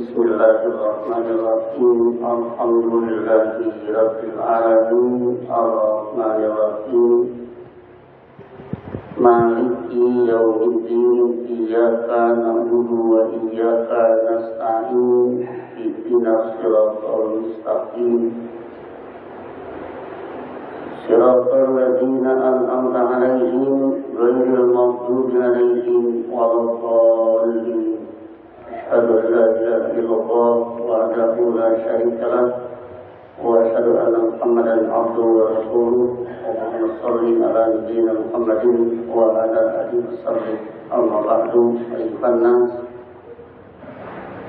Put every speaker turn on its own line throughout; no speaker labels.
Bismillahirrahmanirrahim. Alhamdulillahirabbil alamin. Arrahmanirrahim. Maliki yaumiddin. Iyyaka na'budu wa iyyaka nasta'in. Ihdinas siratal mustaqim. Siratal ladzina an'amta 'alaihim ghairil maghdubi 'alaihim waladdallin. Asyhadu an la ilaha illallah wahdahu la syarika lah wa asyhadu anna Muhammadan 'abduhu wa rasuluh. Allahumma shalli 'ala nabiyyina Muhammadin wa 'ala alihi wasallam. Amma ba'du, ayyuhan nas,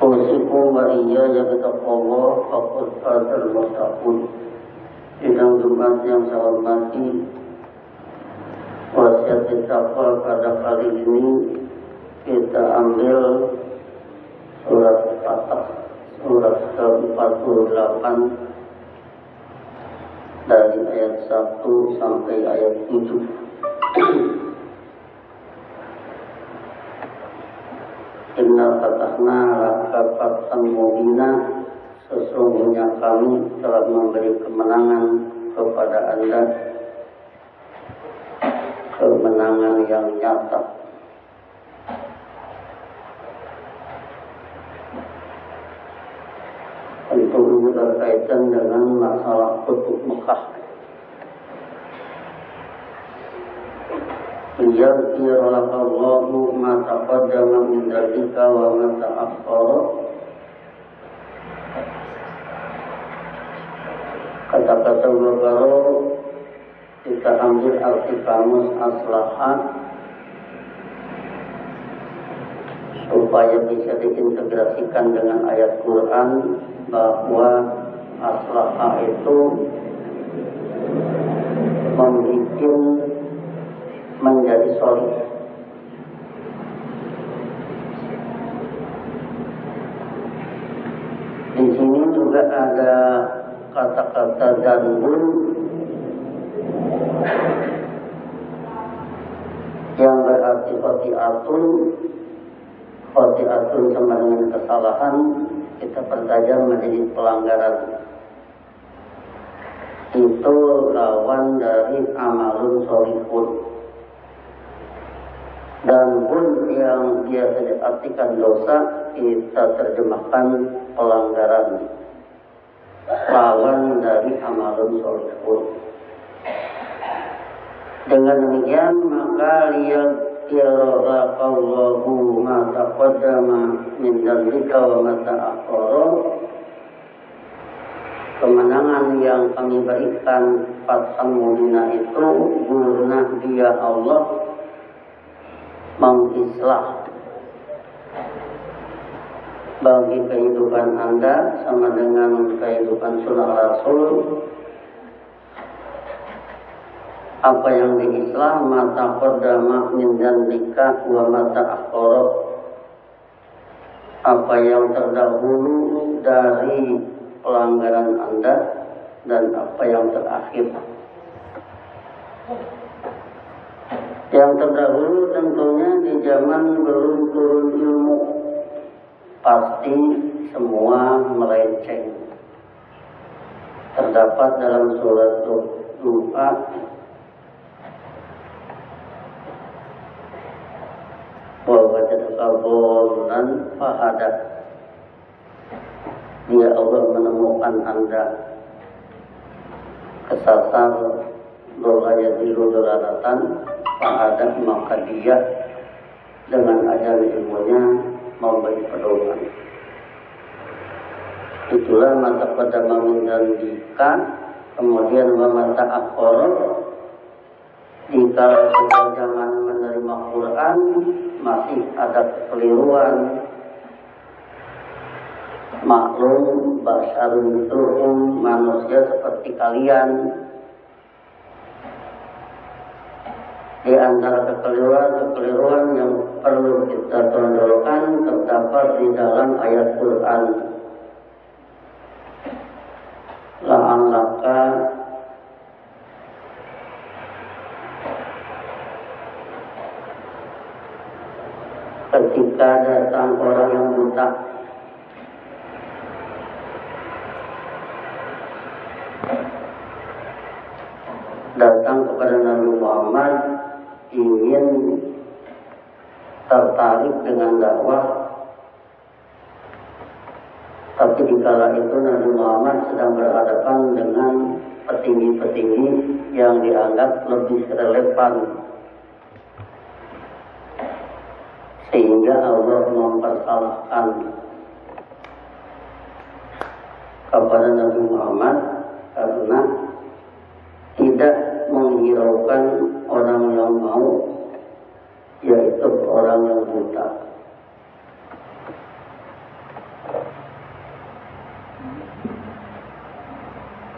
usikum wa iyaya bittaqwallah faqad fazal muttaqun. Sidang Jumat yang saya hormati, wasiat takwa pada kali ini kita ambil surat Fatah, surat ke-48 dari ayat 1 sampai ayat 7. Inna fatahna laka fathan mubina, sesungguhnya kami telah memberi kemenangan kepada Anda, kemenangan yang nyata. Tentu ini berkaitan dengan masalah Futuh Mekah. Liyaghfir lakallahu ma taqaddama min dzalika wa ma ta'akhkhara. Kata-kata berbaro kita ambil arti kamus aslahat supaya bisa diintegrasikan dengan ayat Quran bahwa aslahah itu membuat menjadi solid. Di sini juga ada kata-kata danbun yang berarti khotiatun sama dengan kesalahan, kita pertajam menjadi pelanggaran. Itu lawan dari amalun sholihun. Dan pun yang biasa diartikan dosa, kita terjemahkan pelanggaran. Lawan dari amalun sholihun. Dengan demikian maka liyaghfirallahu ma taqaddama min dzalika wa ma ta'akhkhara. Kemenangan yang kami berikan Fathul Mubina itu guna dia Allah mengislah bagi kehidupan Anda sama dengan kehidupan sunnah Rasul. Apa yang diislah mata qadama min dzalika wa mata akhara, apa yang terdahulu dari pelanggaran Anda dan apa yang terakhir. Yang terdahulu tentunya di zaman belum turun ilmu, pasti semua melenceng. Terdapat dalam surat Duha dan fahadat, dia Allah menemukan Anda kesasar beraya diru dolaratan fahadat, maka dia dengan ajar ilmunya memberi pedoman. Itulah mata pada memindahkan, kemudian mata akhor. Jika sudah jangan menerima Quran, masih ada kekeliruan. Maklum, basyarun mithlukum, manusia seperti kalian. Di antara kekeliruan yang perlu kita tonjolkan terdapat di dalam ayat Quran. La'allaka ketika datang orang yang buta kepada Nabi Muhammad ingin tertarik dengan dakwah, tapi di kala itu Nabi Muhammad sedang berhadapan dengan petinggi-petinggi yang dianggap lebih relevan, sehingga Allah mempersalahkan kepada Nabi Muhammad karena tidak menghiraukan orang yang mau, yaitu orang yang buta.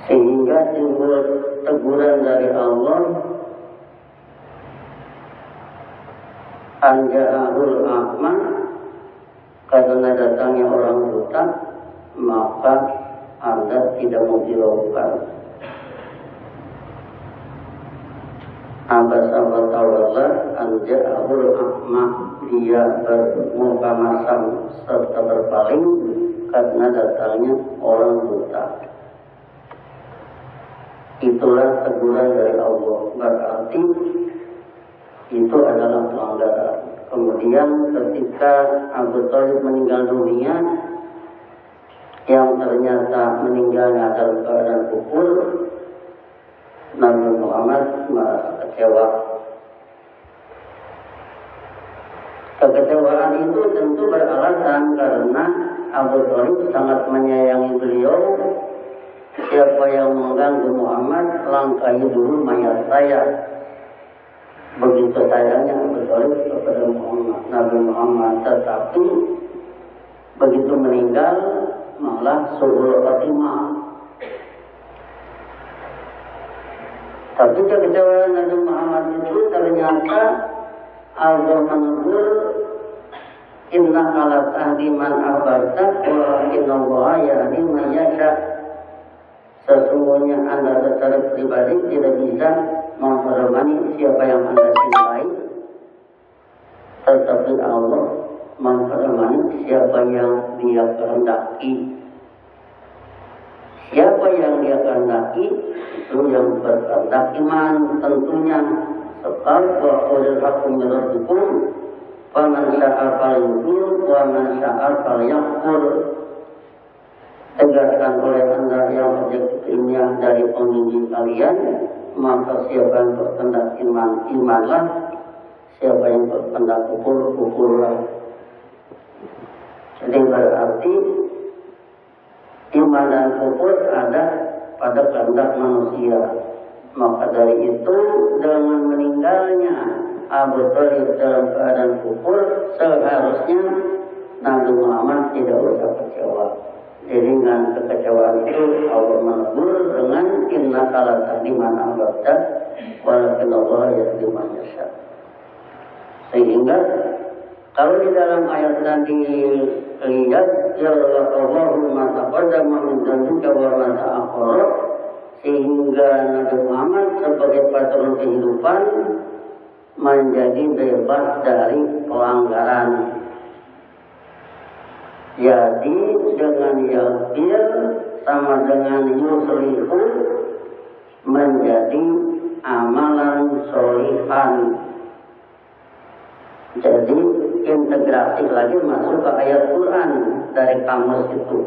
Sehingga timbul teguran dari Allah, anja'ahul a'ma, karena datangnya orang buta, maka Anda tidak menghiraukan. Abasa wa tawalla anja'ahul a'ma, dia bermuka masam serta berpaling karena datangnya orang buta. Itulah teguran dari Allah, berarti itu adalah pelanggaran. Kemudian ketika Abu Thalib meninggal dunia, yang ternyata meninggalnya dalam keadaan kufur, Nabi Muhammad merasa kecewa. Kekecewaan itu tentu beralasan karena Abu Thalib sangat menyayangi beliau. Siapa yang mengganggu Muhammad, langkahi dulu mayat saya. Begitu sayangnya Abu Thalib kepada Nabi Muhammad, tetapi begitu meninggal malah su'ul khatimah. Tapi kekecewaan Nabi Muhammad itu ternyata Allah menegur, innaka la tahdi man ahbabta walakinna Allaha yahdi man yasha. Sesungguhnya Anda secara pribadi tidak bisa mempermani siapa yang Anda cintai, tetapi Allah mempermani siapa yang Dia kehendaki. Siapa yang Dia kehendaki itu yang berkehendak iman tentunya. Sebab wa qulil haqqu min rabbikum faman syaa falyu'min wa man syaa falyakfur. Tegaskan oleh Anda yang objektif ilmiah dari pembimbing kalian, maka siapa yang berkehendak iman, imanlah. Siapa yang berkehendak kufur, kufurlah. Jadi berarti iman dan kufur ada pada kehendak manusia. Maka dari itu dengan meninggalnya Abu Thalib dalam keadaan kufur, seharusnya Nabi Muhammad tidak usah kecewa. Jadi dengan kekecewaan itu Allah menegur dengan innaka la tahdi man ahbabta walakinna Allaha yahdi man yasha. Sehingga kalau di dalam ayat tadi lihat ya Allahu ma taqaddama min dzambika wa ma ta'akhkhara, sehingga Nabi Muhammad sebagai patron kehidupan menjadi bebas dari pelanggaran. Jadi dengan yaghfir sama dengan yuslihu menjadi amalan sholihan. Jadi integrasi lagi masuk ke ayat Quran dari kamus itu.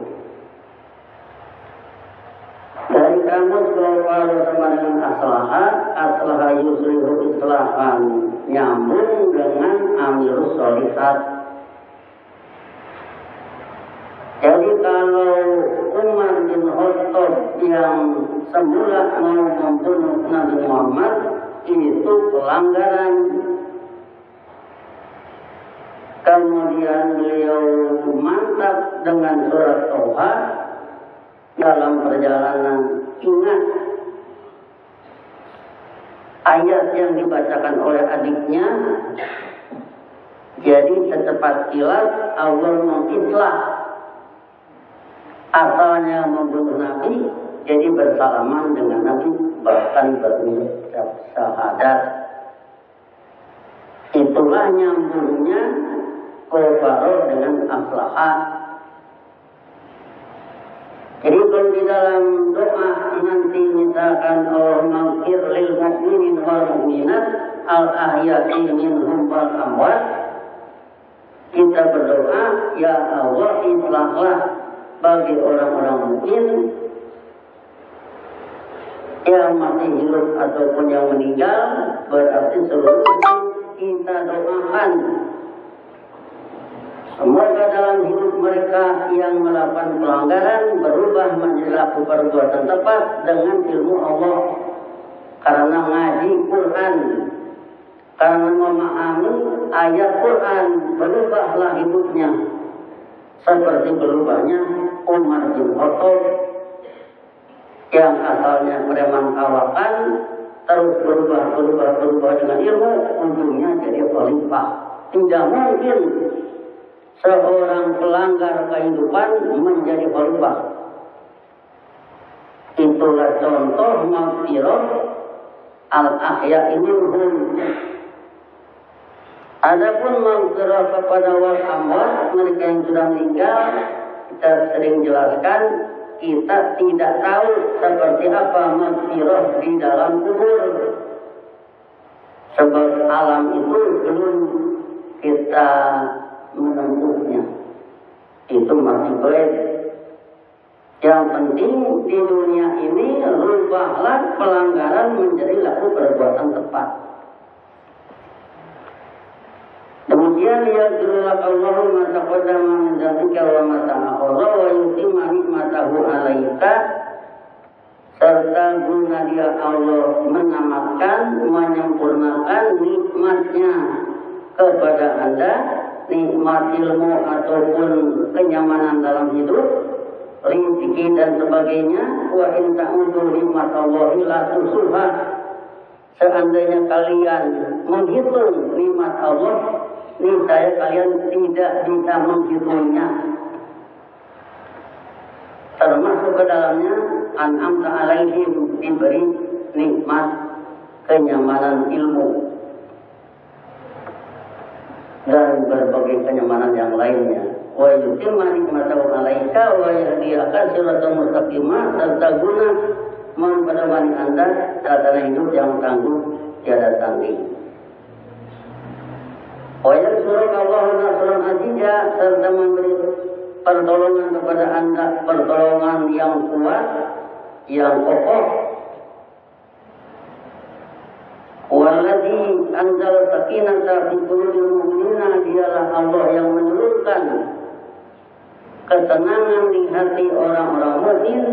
Dari kamus kalau sama dengan aslaha yuslihu islahan, nyambung dengan amilus sholihat. Jadi kalau Umar bin Khattab yang semula mau membunuh Nabi Muhammad itu pelanggaran, kemudian beliau mantap dengan surat Tauha dalam perjalanan, ingat ayat yang dibacakan oleh adiknya. Jadi secepat kilat Allah mengislah. Asalnya membunuh Nabi, jadi bersalaman dengan Nabi, bahkan berucap syahadat. Itulah nyambungnya kufar dengan aslaha. Jadi kalau di dalam doa nanti misalkan Allahumma ighfir lil mu'minin wal mu'minat al ahya'i minhum wal amwat, kita berdoa, ya Allah islahlah bagi orang-orang mukmin yang masih hidup ataupun yang meninggal, berarti seluruhnya kita doakan. Semoga dalam hidup mereka yang melakukan pelanggaran berubah menjadi laku perbuatan tepat dengan ilmu Allah. Karena ngaji Quran, karena memahami ayat Quran, berubahlah hidupnya. Seperti berubahnya Umar bin Khattab yang asalnya preman kawakan, terus berubah dengan ilmu, ujungnya jadi khalifah. Tidak mungkin seorang pelanggar kehidupan menjadi khalifah. Itulah contoh maghfirah al-ahya'i minhum. Adapun maghfirah kepada wal amwat, mereka yang sudah meninggal, kita sering jelaskan, kita tidak tahu seperti apa maghfirah di dalam kubur. Sebab alam itu belum kita menempuhnya, itu masih baik. Yang penting di dunia ini rubahlah pelanggaran menjadi laku perbuatan tepat. Kemudian ya Allahu ma taqaddama min dzalika wa ma ta'akhkhara wa yutimma ni'matahu 'alaika, serta guna dia Allah menamatkan, menyempurnakan nikmatnya kepada Anda, nikmat ilmu ataupun kenyamanan dalam hidup, rezeki dan sebagainya. Wa in ta'udu nikmatallahi la tusuha, seandainya kalian menghitung nikmat Allah, niscaya kalian tidak bisa menghitungnya. Termasuk ke dalamnya an'amta alaihim, diberi nikmat kenyamanan ilmu dan berbagai kenyamanan yang lainnya. Wa yutimma nikmatahu 'alaika wa yahdiyaka siratan mustaqimah, serta guna memperoleh Anda tatanan hidup yang tangguh tiada tanding. Wa yansuraka Allahu nasran azizah, serta memberi pertolongan kepada Anda, pertolongan yang kuat, yang kokoh. Walladzi anzal sakinata fi qulubil mu'minina, dialah Allah yang menurunkan ketenangan di hati orang-orang mukmin,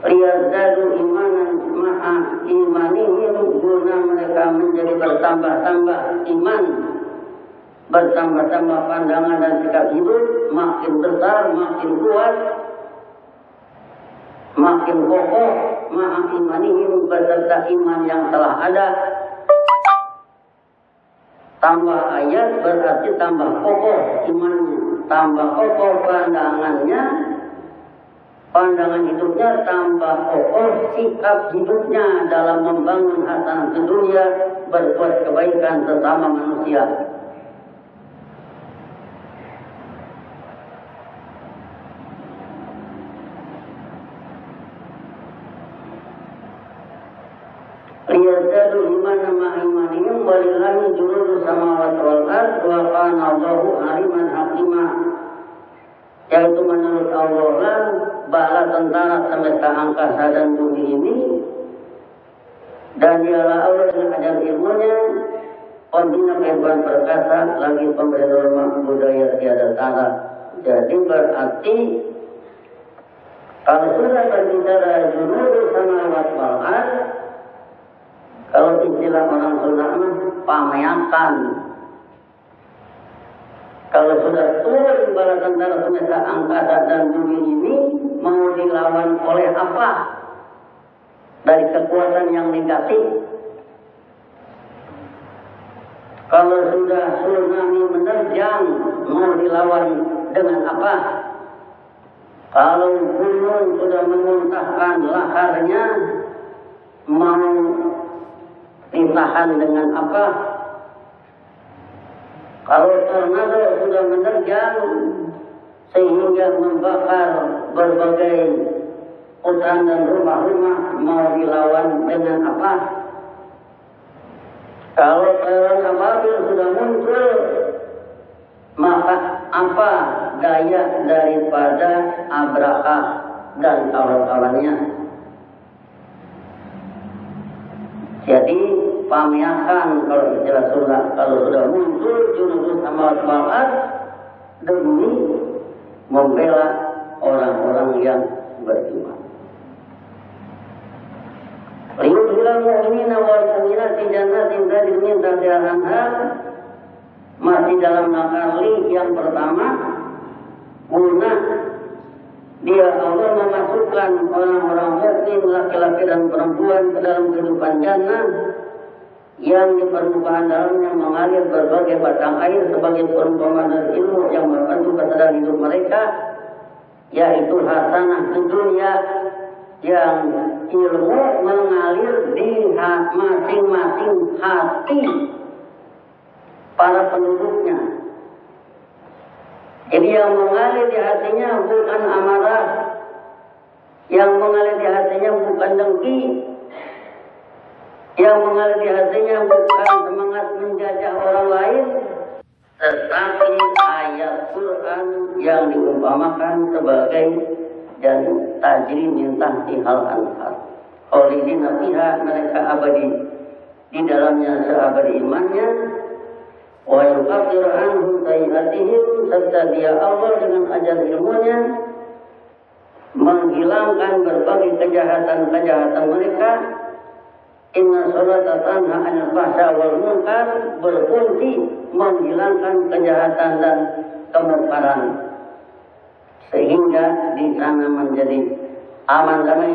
liyazdadu imanan ma'a imanihim, guna mereka menjadi bertambah-tambah iman, bertambah-tambah pandangan dan sikap hidup, makin besar, makin kuat, makin kokoh, ma'a imanihim, beserta iman yang telah ada. Tambah ayat berarti tambah kokoh imannya, tambah kokoh pandangannya, pandangan hidupnya, tambah kokoh sikap hidupnya dalam membangun hasanah dunia, berbuat kebaikan sesama manusia. Liyazdadu imana ma'imanihim walillahi junudu samawati wal ard wa kana Allahu aliman hakimah. Yaitu menurut Allah lah bala tentara semesta angkasa dan bumi ini, dan dialah Allah yang ada ilmunya, pembina kehidupan perkasa, lagi pemberi norma budaya tiada tara. Jadi berarti kalau sudah berbicara junudu samawati wal ard, kalau istilah orang Sunda pameakan. Kalau sudah turun bala tentara semesta angkasa dan bumi ini, mau dilawan oleh apa? Dari kekuatan yang negatif. Kalau sudah tsunami menerjang, mau dilawan dengan apa? Kalau gunung sudah memuntahkan laharnya, mau ditahan dengan apa? Kalau tornado sudah menerjang, sehingga membakar berbagai hutan dan rumah-rumah. Mau dilawan dengan apa? Kalau teror ababil sudah muncul, maka apa daya daripada Abraha dan kawan-kawannya? Jadi pamiakan kalau istilah Sunda, kalau sudah muncul jurus samawat wal ardh demi membela orang-orang yang beriman. Liyudhilal mu'minina wal mu'minati jannatin tajri min tahtiha al-anhar. Masih dalam nakali yang pertama, guna dia Allah memasukkan orang-orang mukmin laki-laki dan perempuan ke dalam kehidupan jannah yang di permukaan dalamnya mengalir berbagai batang air sebagai perumpamaan dari ilmu yang membantu kesadaran hidup mereka, yaitu hasanah di dunia, yang ilmu mengalir di masing-masing hati para penduduknya. Jadi yang mengalir di hatinya bukan amarah, yang mengalir di hatinya bukan dengki, yang mengalir di hatinya bukan semangat menjajah orang lain, tetapi ayat Quran yang diumpamakan sebagai dan tajri min tahtihal anhar. Khalidina fiha, mereka abadi di dalamnya seabadi imannya. Wa yukaffiru anhum sayyi'atihim, serta dia Allah dengan ajar ilmunya menghilangkan berbagai kejahatan-kejahatan mereka. Inna sholata tanha 'anil fahsya wal munkar, berfungsi menghilangkan kejahatan dan kemungkaran sehingga di sana menjadi aman damai.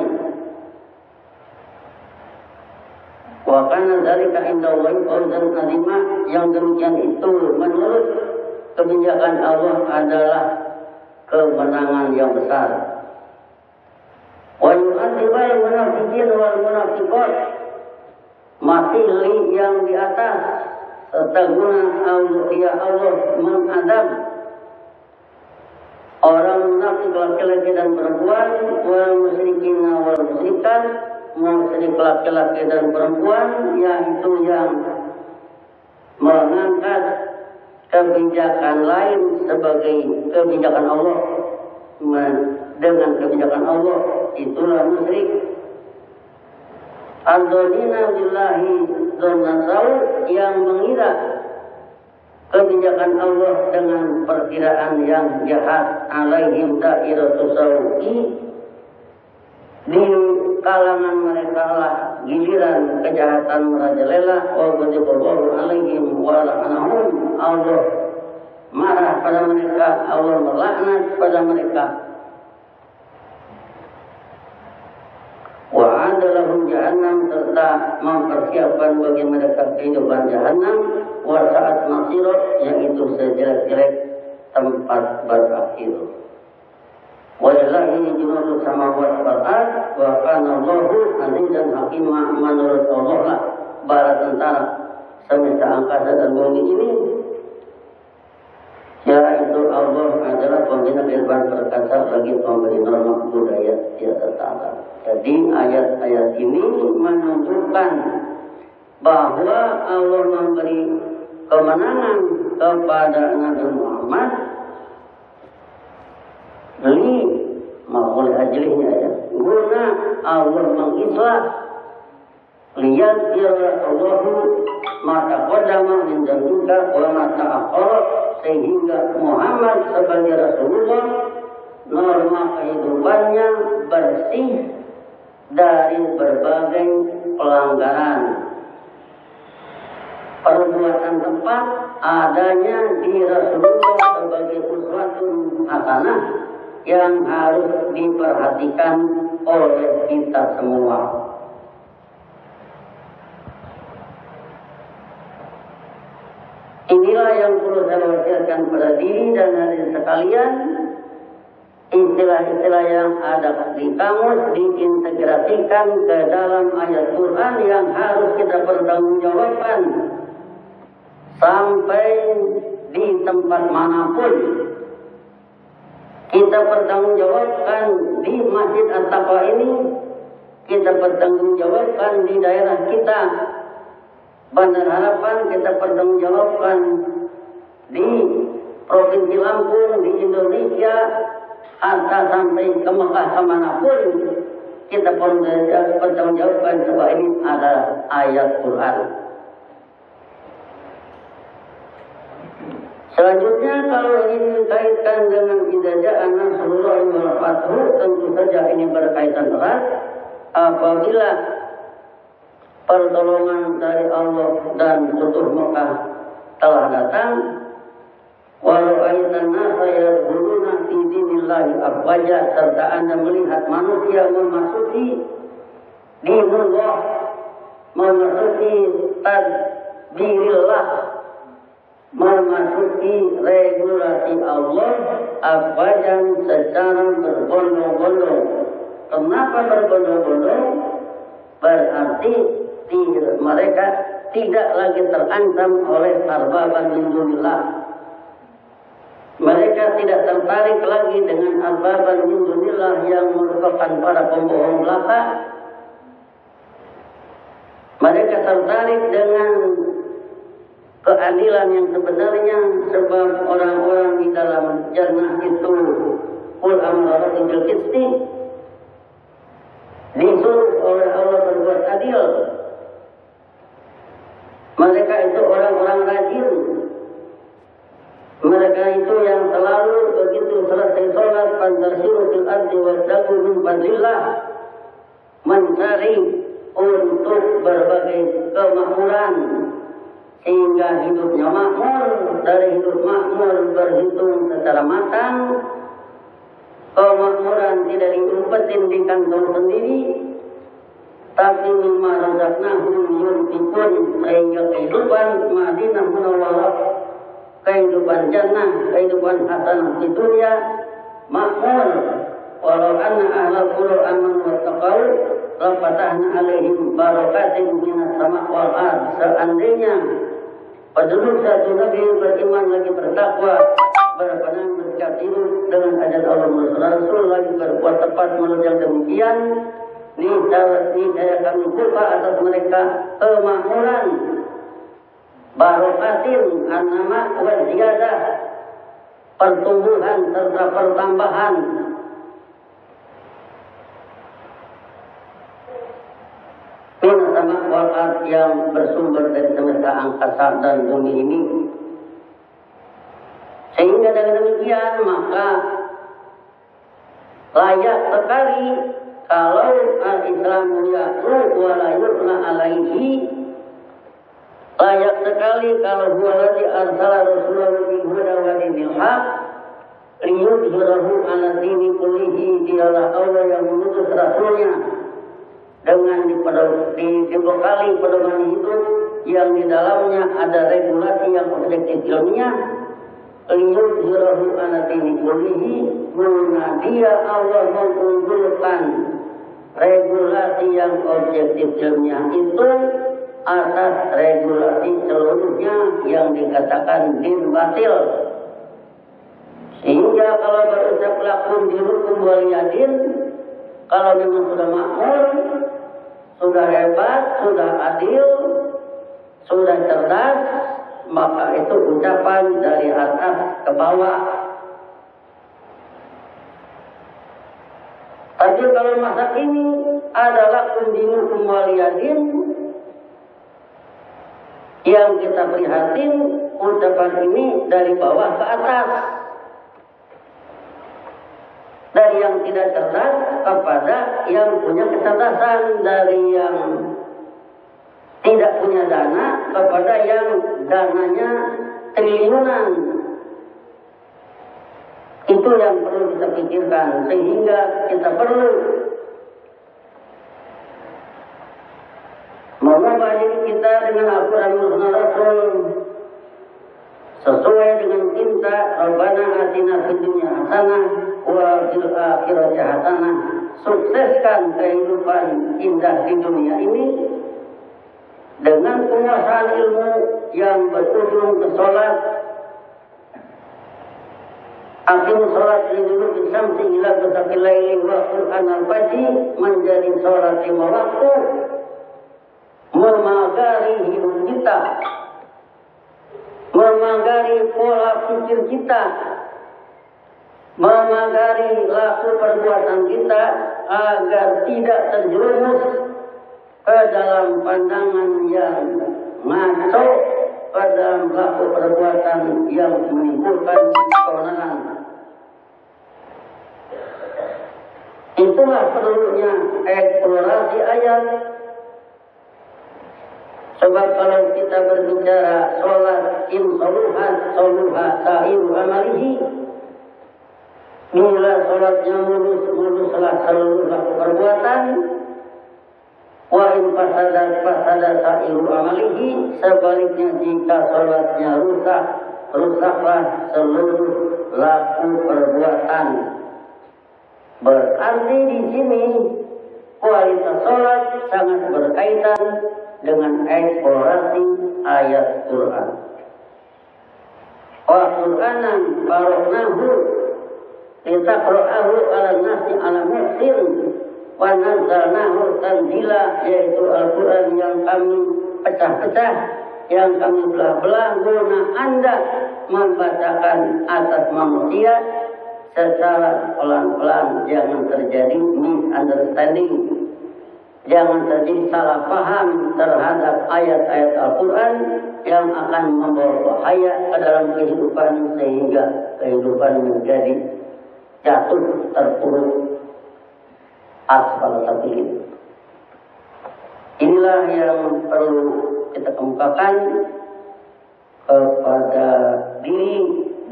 Wa kana dzalika indallahi fawzan 'azima, yang demikian itu menurut kebijakan Allah adalah kemenangan yang besar. Wa yu'adzibal munafiqin wal munafiqat, mati yang di atas serta guna Allah mengadab orang munafik laki-laki dan perempuan, wal musyrikin wal musyrikat, musyrik laki-laki dan perempuan, yaitu yang mengangkat kebijakan lain sebagai kebijakan Allah dengan kebijakan Allah, itulah musyrik. Adzonina billahi dzonnasau, yang mengira kebijakan Allah dengan perkiraan yang jahat. Alaihim da'iratus sau'i, di kalangan mereka lah giliran kejahatan merajalela. Wa ghadiballahu alaihim wa la'anahum, Allah marah pada mereka, Allah melaknat pada mereka. Wa adalahum jahannam, serta mempersiapkan bagi mereka kehidupan jahannam. Wa sa'at masirah, yaitu sejelek-jelek tempat berakhir. Walillahi junudus samawati wal ardh wa kana Allahu azizan hakima, menurut Allah lah bala tentara semesta angkasa dan bumi ini, yaitu Allah adalah pembina kehidupan perkasa bagi pemberi norma budaya yang tertata. Jadi ayat-ayat ini menunjukkan bahwa Allah memberi kemenangan kepada Nabi Muhammad li oleh ajlihnya, ya, guna Allah mengislah lihat Allahu mata qadama min dzalika wa mata akhara, sehingga Muhammad sebagai Rasulullah norma kehidupannya bersih dari berbagai pelanggaran. Perbuatan tepat adanya di Rasulullah sebagai uswatun hasanah yang harus diperhatikan oleh kita semua. Inilah yang perlu saya wasiatkan pada diri dan hadirin sekalian. Istilah-istilah yang ada di kamus diintegrasikan ke dalam ayat Quran yang harus kita pertanggungjawabkan sampai di tempat manapun. kita pertanggungjawabkan di Masjid At-Taqwa ini, kita pertanggungjawabkan di daerah kita, Bandar Harapan, kita pertanggungjawabkan di Provinsi Lampung, di Indonesia, atau sampai ke Mekah kemanapun, kita pertanggungjawabkan bahwa ini adalah ayat Quran. Selanjutnya, kalau ini dikaitkan dengan idza jaa nasrullahi wal fathu, tentu saja ini berkaitan erat. Apabila pertolongan dari Allah dan futuh Mekah telah datang, walau aitan nasa yadkhuluna fi dinillahi afwaja, serta Anda melihat manusia memasuki dinullah, memasuki tadbirillah, memasuki regulasi Allah, afwajan, secara berbondong-bondong. Kenapa berbondong-bondong? Berarti mereka tidak lagi terancam oleh arbaban min dunillah. Mereka tidak tertarik lagi dengan arbaban min dunillah yang merupakan para pembohong belaka. Mereka tertarik dengan keadilan yang sebenarnya, sebab orang-orang di dalam jannah itu qul amara bil qisti, disuruh oleh Allah berbuat adil. Mereka itu orang-orang rajin. Mereka itu yang selalu begitu selesai sholat fantashiru fil ardi wabtaghu min fadlillah, mencari untuk berbagai kemakmuran sehingga hidupnya makmur. Dari hidup makmur berhitung secara matang, kemakmuran tidak diumpetin di kantong sendiri, tapi mimma razaqnahum yunfiqun, sehingga kehidupan Madinah Munawwarah, kehidupan jannah, kehidupan hasanah di dunia makmur. Walau anna ahlal qura amanu wattaqau lafatahna alaihim barakatin minas sama' wal ard. Seandainya penduduk satu negeri beriman lagi bertakwa, berpenang bersiap hidup dengan ajaran Allah Rasul, lagi berbuat tepat menunjang demikian, niscaya kami buka atas mereka kemakmuran, barokatin an-nama wa ziyadah, pertumbuhan serta pertambahan. Min sama' wal ard, yang bersumber dari semesta angkasa dan bumi ini. Sehingga dengan demikian maka layak sekali kalau al-Islamu ya'ru wa la yurna alaihi, layak sekali kalau huwa ladzi arsala rasulahu bil huda wa dinil haq liyudhhirahu 'ala dini kullihi. Dialah Allah yang mengutus rasulnya dengan dibekali pedoman hidup yang di dalamnya ada regulasi yang objektif ilmiah. Liyudhhirahu 'ala dini kullihi, dia Allah mengunggulkan regulasi yang objektif ilmiah itu atas regulasi seluruhnya yang dikatakan din batil. Sehingga kalau berucap lakum dinukum waliyadin, kalau memang sudah makmur, sudah hebat, sudah adil, sudah cerdas, maka itu ucapan dari atas ke bawah. Tapi kalau masa ini adalah kundinukum waliyadin, yang kita prihatin ucapan ini dari bawah ke atas, dari yang tidak cerdas kepada yang punya kecerdasan, dari yang tidak punya dana kepada yang dananya triliunan. Itu yang perlu kita pikirkan, sehingga kita perlu mengubah diri kita dengan Al-Quran dan Rasul sesuai dengan cinta Rabbana atina fid dunya hasanah wa fil akhirati hasanah. Sukseskan kehidupan indah di dunia ini dengan penguasaan ilmu yang berujung ke sholat, Akhir sholat liduluki samsi ila ghasaqil laili wa Qur'an al-fajr, menjadi sholat 5 waktu memagari hidup kita, memagari pola pikir kita, memagari laku perbuatan kita agar tidak terjerumus ke dalam pandangan yang ngaco, ke dalam laku perbuatan yang menimbulkan keonaran. Itulah perlunya eksplorasi ayat. Sebab kalau kita berbicara sholat soluha sa'iru amalihi, bila sholatnya muluslah seluruh perbuatan, wa in fasada sa'iru amalihi, sebaliknya jika sholatnya rusaklah seluruh laku perbuatan. Berarti di sini kualitas sholat sangat berkaitan dengan eksplorasi ayat Quran. Wa Qur'anan faraqnahu litaqra'ahu 'ala nasi 'ala muhsin wa nazzalnahu tanzila, yaitu Al-Quran yang kami pecah-pecah, yang kami belah-belah guna Anda membacakan atas manusia secara pelan-pelan. Jangan terjadi misunderstanding, jangan terjadi salah paham terhadap ayat-ayat Al-Quran yang akan membawa bahaya ke dalam kehidupan, sehingga kehidupan menjadi jatuh terpuruk asfal safilin. Inilah yang perlu kita kemukakan kepada diri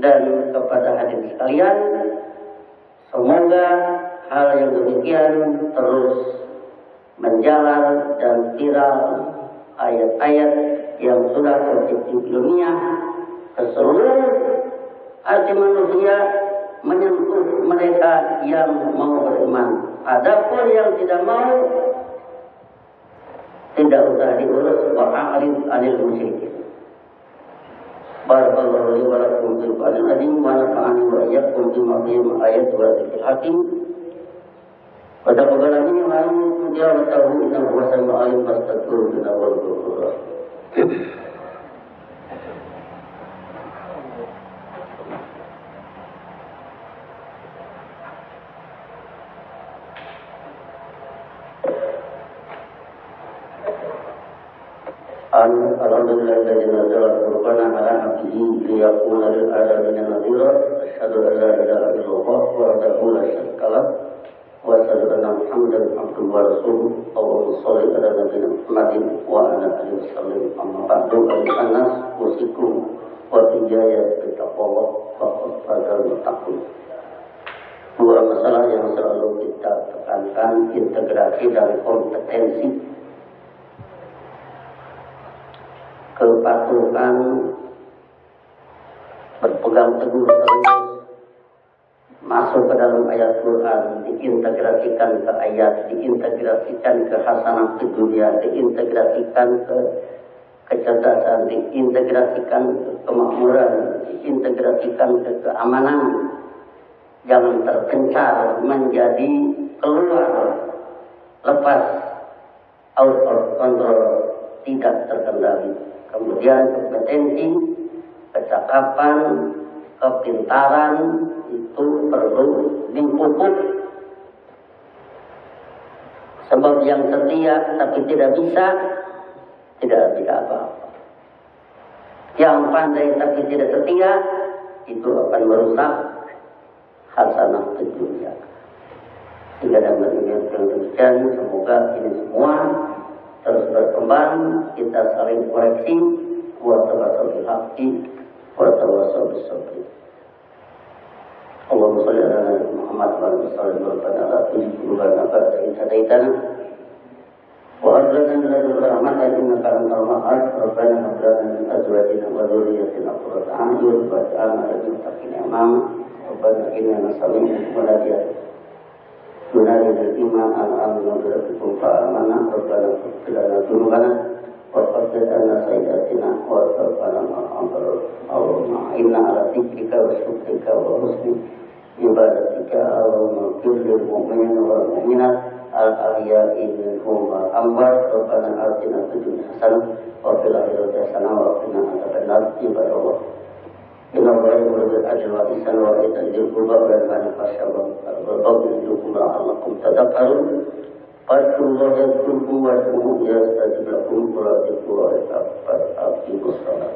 dan kepada hadirin sekalian. Semoga hal yang demikian terus menjalar dan viral, ayat-ayat yang sudah tercipta ilmiah ke seluruh hati manusia, menyentuh mereka yang mau beriman. Adapun yang tidak mau, tidak usah diurus, wa'arid anil musyrikin. Barakallahu li wa lakum fil Qur'anil azim wa nafa'ani wa iyyakum bima fihi min ayati wa dzikril hakim. Wa taqabbal minni wa minkum tilawatahu innahu huwas samiul alim fastaghfiruhu innahu huwal ghafurur rahim. Alhamdulillahilladzi nazzala al-Qur'ana 'ala 'abdihi liyakuna lil 'alamin nadhira. Asyhadu an la ilaha illallah wahdahu la syarika lah wa asyhadu anna Muhammadan 'abduhu wa rasuluh. Allahumma shalli 'ala nabiyyina Muhammadin wa 'ala alihi wasallam. Amma ba'du, ayyuhan nas usikum wa iyaya bittaqwa faqad fazal muttaqun. Dua masalah yang selalu kita tekankan, integrasi dan kompetensi, kepatuhan, berpegang teguh terus masuk ke dalam ayat Quran, diintegrasikan ke ayat, diintegrasikan ke hasanah dunia, diintegrasikan ke kecerdasan, diintegrasikan ke kemakmuran, diintegrasikan ke keamanan. Jangan terpencar menjadi keluar, lepas, out of control, tidak terkendali. Kemudian kompetensi, kecakapan, kepintaran itu perlu dipupuk. Sebab yang setia tapi tidak bisa, tidak apa-apa. Yang pandai tapi tidak setia, itu akan merusak hasanah dunia. Sehingga dalam yang demikian, semoga ini semua terus berkembang, kita saling koreksi, wa tawassaw bil haqqi wa tawassaw bis sabr. Allahumma shalli ala nabiyyina Muhammad wa ala alihi wa sahbihi wa sallam. Wa arsalna min ladunka rahmatan innaka antal wahhab. Rabbana hab lana min azwajina wa dhurriyyatina qurrata a'yun waj'alna lil muttaqina imama. Rabbana innana sami'na munadiyan ينادي الإيمان أن آمنوا بربكم فآمنا ربنا اغفر لنا ذنوبنا وكفر عنا سيئاتنا وتوفنا مع الأبرار اللهم أعنا على ذكرك وشكرك وحسن عبادتك اللهم اغفر للمؤمنين والمؤمنات الأحياء منهم والأموات ربنا آتنا في الدنيا حسنة وفي الآخرة حسنة وقنا عذاب النار عباد الله إن الله يأمر بالعدل والإحسان وإيتاء ذي القربى وينهى عن الفحشاء والمنكر يعظكم لعلكم تذكرون فاذكروا الله يذكركم واشكروه يستجب لكم ورزقوا وأقيموا الصلاة